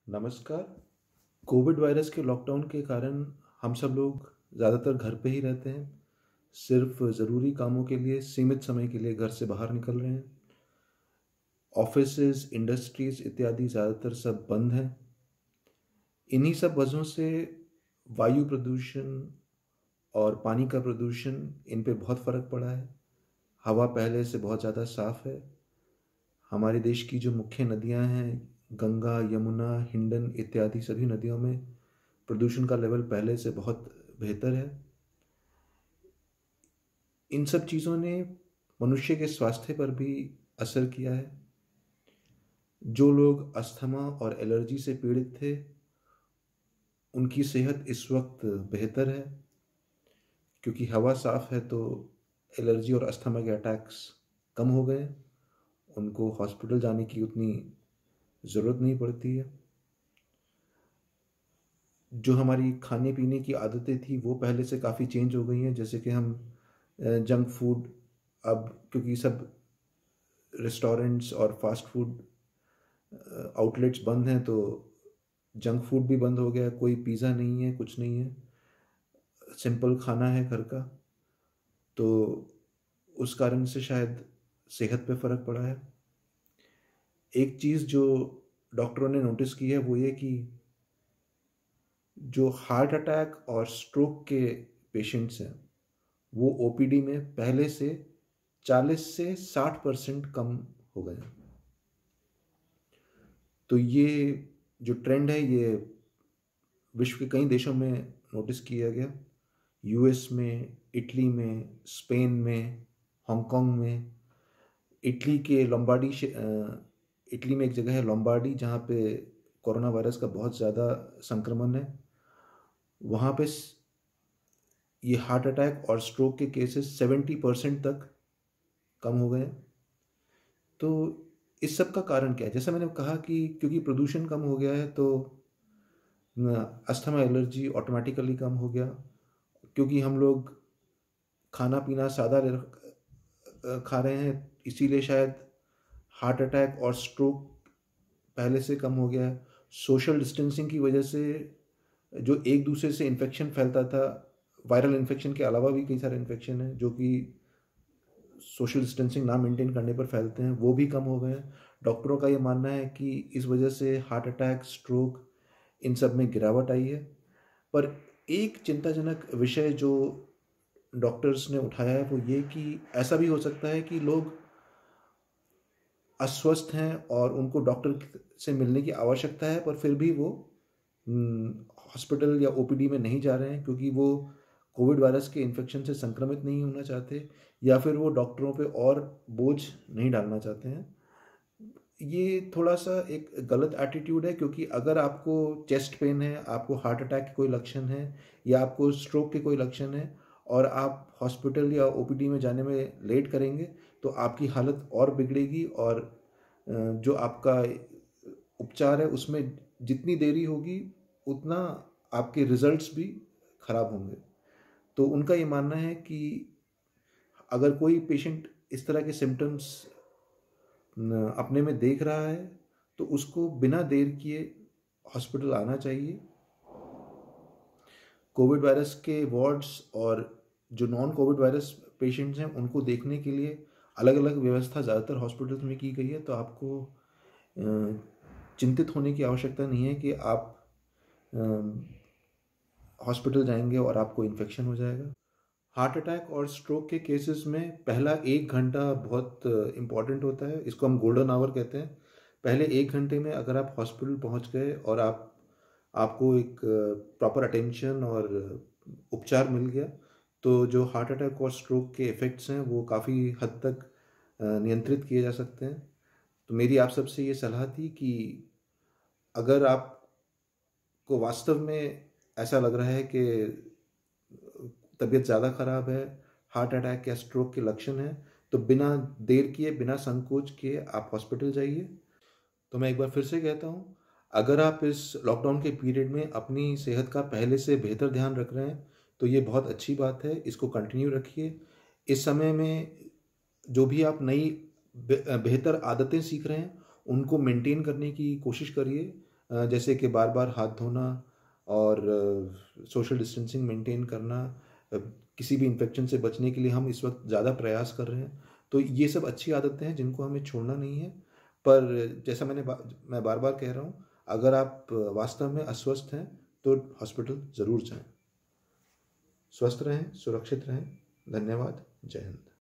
नमस्कार। Covid virus के lockdown के कारण हम सब लोग ज़्यादातर घर पे ही रहते हैं। सिर्फ ज़रूरी कामों के लिए सीमित समय के लिए घर से बाहर निकल रहे हैं। ऑफिसेज, इंडस्ट्रीज इत्यादि ज़्यादातर सब बंद हैं। इन्हीं सब वजहों से वायु प्रदूषण और पानी का प्रदूषण इन पे बहुत फ़र्क पड़ा है। हवा पहले से बहुत ज़्यादा साफ़ है। हमारे देश की जो मुख्य नदियां हैं, गंगा, यमुना, हिंडन इत्यादि सभी नदियों में प्रदूषण का लेवल पहले से बहुत बेहतर है। इन सब चीज़ों ने मनुष्य के स्वास्थ्य पर भी असर किया है। जो लोग अस्थमा और एलर्जी से पीड़ित थे, उनकी सेहत इस वक्त बेहतर है, क्योंकि हवा साफ है तो एलर्जी और अस्थमा के अटैक्स कम हो गए। उनको हॉस्पिटल जाने की उतनी ज़रूरत नहीं पड़ती है। जो हमारी खाने पीने की आदतें थी वो पहले से काफ़ी चेंज हो गई हैं। जैसे कि हम जंक फूड, अब क्योंकि सब रेस्टोरेंट्स और फास्ट फूड आउटलेट्स बंद हैं तो जंक फूड भी बंद हो गया। कोई पिज़्ज़ा नहीं है, कुछ नहीं है, सिंपल खाना है घर का। तो उस कारण से शायद सेहत पे फ़र्क पड़ा है। एक चीज़ जो डॉक्टरों ने नोटिस की है वो ये कि जो हार्ट अटैक और स्ट्रोक के पेशेंट्स हैं वो ओपीडी में पहले से 40 से 60% कम हो गए हैं। तो ये जो ट्रेंड है ये विश्व के कई देशों में नोटिस किया गया। यूएस में, इटली में, स्पेन में, हांगकांग में। इटली में एक जगह है लोम्बार्डी जहाँ पे कोरोना वायरस का बहुत ज़्यादा संक्रमण है। वहाँ पे ये हार्ट अटैक और स्ट्रोक के केसेस 70% तक कम हो गए। तो इस सब का कारण क्या है? जैसा मैंने कहा कि क्योंकि प्रदूषण कम हो गया है तो अस्थमा, एलर्जी ऑटोमेटिकली कम हो गया। क्योंकि हम लोग खाना पीना सादा खा रहे हैं, इसीलिए शायद हार्ट अटैक और स्ट्रोक पहले से कम हो गया है। सोशल डिस्टेंसिंग की वजह से जो एक दूसरे से इन्फेक्शन फैलता था, वायरल इन्फेक्शन के अलावा भी कई सारे इन्फेक्शन हैं जो कि सोशल डिस्टेंसिंग ना मेंटेन करने पर फैलते हैं, वो भी कम हो गए हैं। डॉक्टरों का ये मानना है कि इस वजह से हार्ट अटैक, स्ट्रोक इन सब में गिरावट आई है। पर एक चिंताजनक विषय जो डॉक्टर्स ने उठाया है वो ये कि ऐसा भी हो सकता है कि लोग अस्वस्थ हैं और उनको डॉक्टर से मिलने की आवश्यकता है, पर फिर भी वो हॉस्पिटल या ओपीडी में नहीं जा रहे हैं क्योंकि वो कोविड वायरस के इन्फेक्शन से संक्रमित नहीं होना चाहते, या फिर वो डॉक्टरों पे और बोझ नहीं डालना चाहते हैं। ये थोड़ा सा एक गलत एटीट्यूड है, क्योंकि अगर आपको चेस्ट पेन है, आपको हार्ट अटैक के कोई लक्षण है या आपको स्ट्रोक के कोई लक्षण है और आप हॉस्पिटल या ओपीडी में जाने में लेट करेंगे तो आपकी हालत और बिगड़ेगी और जो आपका उपचार है उसमें जितनी देरी होगी उतना आपके रिजल्ट्स भी खराब होंगे। तो उनका ये मानना है कि अगर कोई पेशेंट इस तरह के सिम्टम्स अपने में देख रहा है तो उसको बिना देर किए हॉस्पिटल आना चाहिए। कोविड वायरस के वार्ड्स और जो नॉन कोविड वायरस पेशेंट्स हैं उनको देखने के लिए अलग अलग व्यवस्था ज़्यादातर हॉस्पिटल्स में की गई है। तो आपको चिंतित होने की आवश्यकता नहीं है कि आप हॉस्पिटल जाएंगे और आपको इन्फेक्शन हो जाएगा। हार्ट अटैक और स्ट्रोक के केसेस में पहला 1 घंटा बहुत इम्पॉर्टेंट होता है। इसको हम गोल्डन आवर कहते हैं। पहले 1 घंटे में अगर आप हॉस्पिटल पहुंच गए और आपको एक प्रॉपर अटेंशन और उपचार मिल गया तो जो हार्ट अटैक और स्ट्रोक के इफ़ेक्ट्स हैं वो काफ़ी हद तक नियंत्रित किए जा सकते हैं। तो मेरी आप सबसे ये सलाह थी कि अगर आपको वास्तव में ऐसा लग रहा है कि तबीयत ज़्यादा ख़राब है, हार्ट अटैक या स्ट्रोक के लक्षण हैं, तो बिना देर किए, बिना संकोच किए आप हॉस्पिटल जाइए। तो मैं एक बार फिर से कहता हूँ, अगर आप इस लॉकडाउन के पीरियड में अपनी सेहत का पहले से बेहतर ध्यान रख रहे हैं तो ये बहुत अच्छी बात है, इसको कंटिन्यू रखिए। इस समय में जो भी आप नई बेहतर आदतें सीख रहे हैं उनको मेंटेन करने की कोशिश करिए। जैसे कि बार बार हाथ धोना और सोशल डिस्टेंसिंग मेंटेन करना, किसी भी इन्फेक्शन से बचने के लिए हम इस वक्त ज़्यादा प्रयास कर रहे हैं। तो ये सब अच्छी आदतें हैं जिनको हमें छोड़ना नहीं है। पर जैसा मैं बार बार कह रहा हूँ, अगर आप वास्तव में अस्वस्थ हैं तो हॉस्पिटल ज़रूर जाएं। स्वस्थ रहें, सुरक्षित रहें। धन्यवाद। जय हिंद।